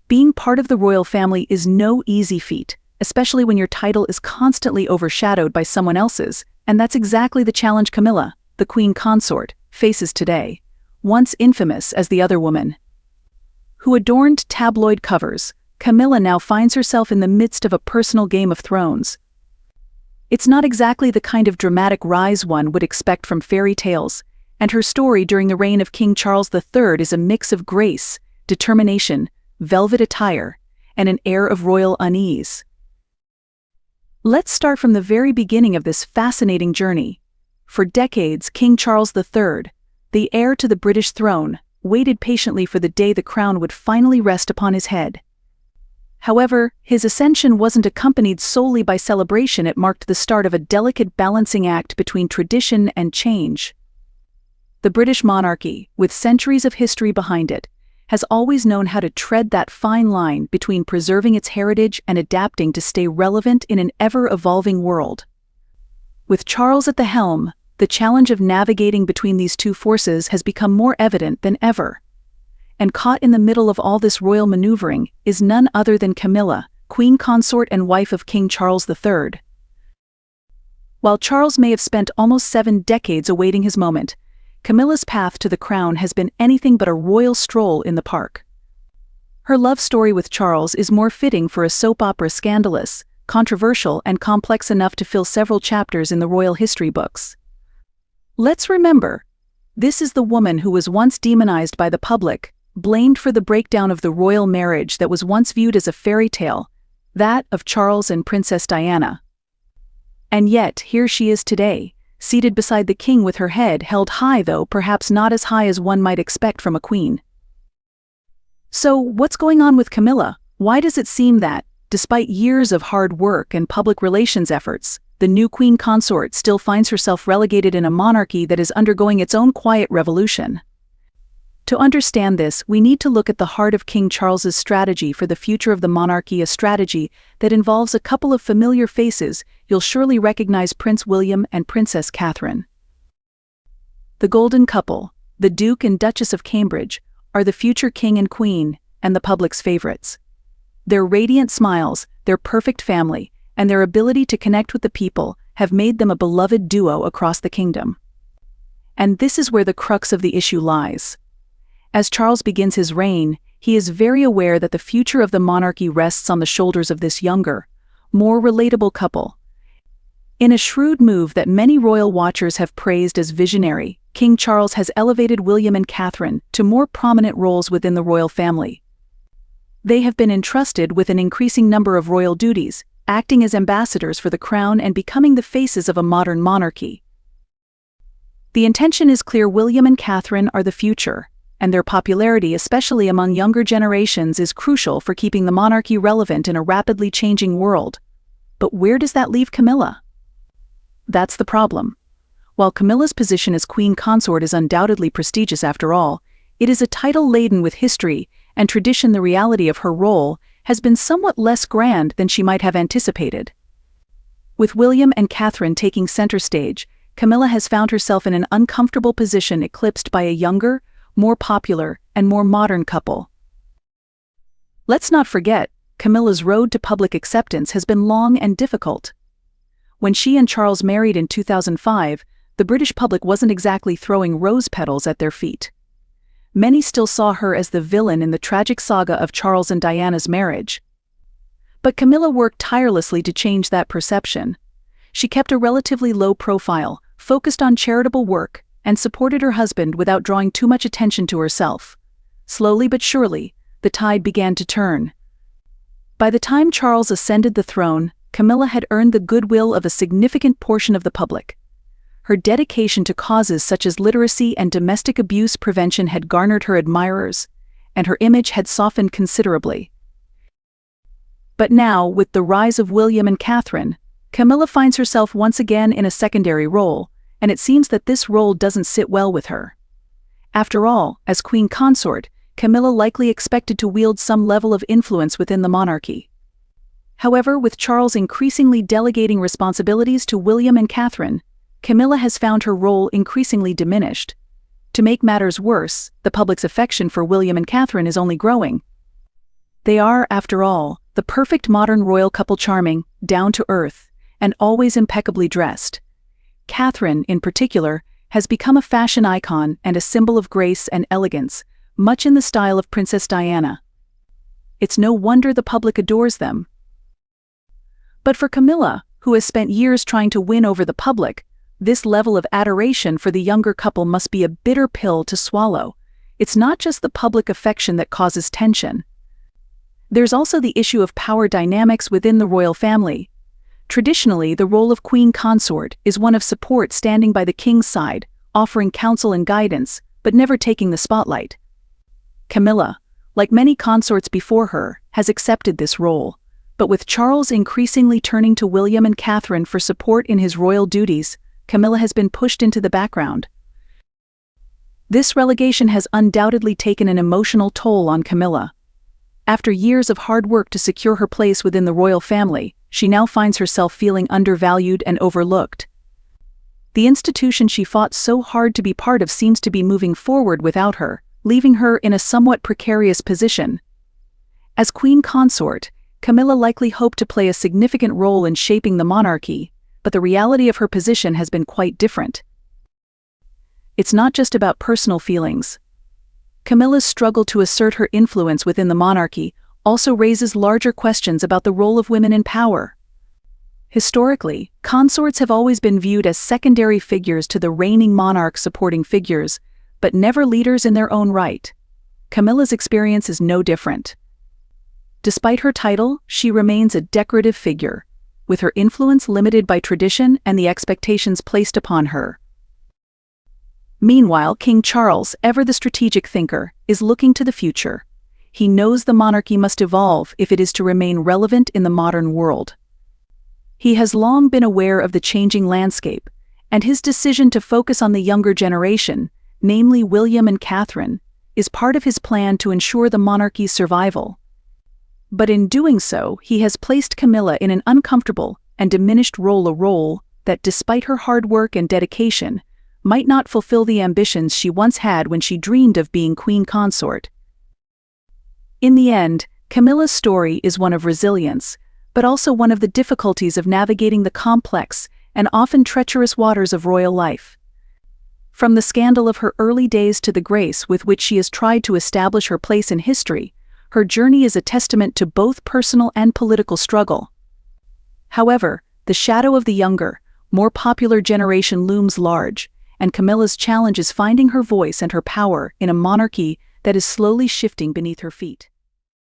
Being part of the royal family is no easy feat, especially when your title is constantly overshadowed by someone else's, and that's exactly the challenge Camilla, the queen consort, faces today. Once infamous as the other woman who adorned tabloid covers, Camilla now finds herself in the midst of a personal Game of Thrones. It's not exactly the kind of dramatic rise one would expect from fairy tales, and her story during the reign of King Charles III is a mix of grace, determination, velvet attire, and an air of royal unease. Let's start from the very beginning of this fascinating journey. For decades, King Charles III, the heir to the British throne, waited patiently for the day the crown would finally rest upon his head. However, his ascension wasn't accompanied solely by celebration. It marked the start of a delicate balancing act between tradition and change. The British monarchy, with centuries of history behind it, has always known how to tread that fine line between preserving its heritage and adapting to stay relevant in an ever-evolving world. With Charles at the helm, the challenge of navigating between these two forces has become more evident than ever. And caught in the middle of all this royal maneuvering is none other than Camilla, queen consort and wife of King Charles III. While Charles may have spent almost 7 decades awaiting his moment, Camilla's path to the crown has been anything but a royal stroll in the park. Her love story with Charles is more fitting for a soap opera, scandalous, controversial, and complex enough to fill several chapters in the royal history books. Let's remember, this is the woman who was once demonized by the public, blamed for the breakdown of the royal marriage that was once viewed as a fairy tale, that of Charles and Princess Diana. And yet, here she is today, seated beside the king with her head held high, though perhaps not as high as one might expect from a queen. So, what's going on with Camilla? Why does it seem that, despite years of hard work and public relations efforts, the new queen consort still finds herself relegated in a monarchy that is undergoing its own quiet revolution? To understand this, we need to look at the heart of King Charles's strategy for the future of the monarchy, a strategy that involves a couple of familiar faces. You'll surely recognize Prince William and Princess Catherine. The golden couple, the Duke and Duchess of Cambridge, are the future king and queen, and the public's favorites. Their radiant smiles, their perfect family, and their ability to connect with the people have made them a beloved duo across the kingdom. And this is where the crux of the issue lies. As Charles begins his reign, he is very aware that the future of the monarchy rests on the shoulders of this younger, more relatable couple. In a shrewd move that many royal watchers have praised as visionary, King Charles has elevated William and Catherine to more prominent roles within the royal family. They have been entrusted with an increasing number of royal duties, acting as ambassadors for the crown and becoming the faces of a modern monarchy. The intention is clear: William and Catherine are the future, and their popularity, especially among younger generations, is crucial for keeping the monarchy relevant in a rapidly changing world. But where does that leave Camilla? That's the problem. While Camilla's position as queen consort is undoubtedly prestigious after all, it is a title laden with history and tradition. The reality of her role has been somewhat less grand than she might have anticipated. With William and Catherine taking center stage, Camilla has found herself in an uncomfortable position, eclipsed by a younger, more popular, and more modern couple. Let's not forget, Camilla's road to public acceptance has been long and difficult. When she and Charles married in 2005, the British public wasn't exactly throwing rose petals at their feet. Many still saw her as the villain in the tragic saga of Charles and Diana's marriage. But Camilla worked tirelessly to change that perception. She kept a relatively low profile, focused on charitable work, and supported her husband without drawing too much attention to herself. Slowly but surely, the tide began to turn. By the time Charles ascended the throne, Camilla had earned the goodwill of a significant portion of the public. Her dedication to causes such as literacy and domestic abuse prevention had garnered her admirers, and her image had softened considerably. But now, with the rise of William and Catherine, Camilla finds herself once again in a secondary role, and it seems that this role doesn't sit well with her. After all, as queen consort, Camilla likely expected to wield some level of influence within the monarchy. However, with Charles increasingly delegating responsibilities to William and Catherine, Camilla has found her role increasingly diminished. To make matters worse, the public's affection for William and Catherine is only growing. They are, after all, the perfect modern royal couple, charming, down-to-earth, and always impeccably dressed. Catherine, in particular, has become a fashion icon and a symbol of grace and elegance, much in the style of Princess Diana. It's no wonder the public adores them. But for Camilla, who has spent years trying to win over the public, this level of adoration for the younger couple must be a bitter pill to swallow. It's not just the public affection that causes tension. There's also the issue of power dynamics within the royal family. Traditionally, the role of queen consort is one of support, standing by the king's side, offering counsel and guidance, but never taking the spotlight. Camilla, like many consorts before her, has accepted this role, but with Charles increasingly turning to William and Catherine for support in his royal duties, Camilla has been pushed into the background. This relegation has undoubtedly taken an emotional toll on Camilla. After years of hard work to secure her place within the royal family, she now finds herself feeling undervalued and overlooked. The institution she fought so hard to be part of seems to be moving forward without her, leaving her in a somewhat precarious position. As queen consort, Camilla likely hoped to play a significant role in shaping the monarchy, but the reality of her position has been quite different. It's not just about personal feelings. Camilla's struggle to assert her influence within the monarchy also raises larger questions about the role of women in power. Historically, consorts have always been viewed as secondary figures to the reigning monarch, supporting figures, but never leaders in their own right. Camilla's experience is no different. Despite her title, she remains a decorative figure, with her influence limited by tradition and the expectations placed upon her. Meanwhile, King Charles, ever the strategic thinker, is looking to the future. He knows the monarchy must evolve if it is to remain relevant in the modern world. He has long been aware of the changing landscape, and his decision to focus on the younger generation, namely William and Catherine, is part of his plan to ensure the monarchy's survival. But in doing so, he has placed Camilla in an uncomfortable and diminished role that, despite her hard work and dedication, might not fulfill the ambitions she once had when she dreamed of being queen consort. In the end, Camilla's story is one of resilience, but also one of the difficulties of navigating the complex and often treacherous waters of royal life. From the scandal of her early days to the grace with which she has tried to establish her place in history, her journey is a testament to both personal and political struggle. However, the shadow of the younger, more popular generation looms large, and Camilla's challenge is finding her voice and her power in a monarchy that is slowly shifting beneath her feet.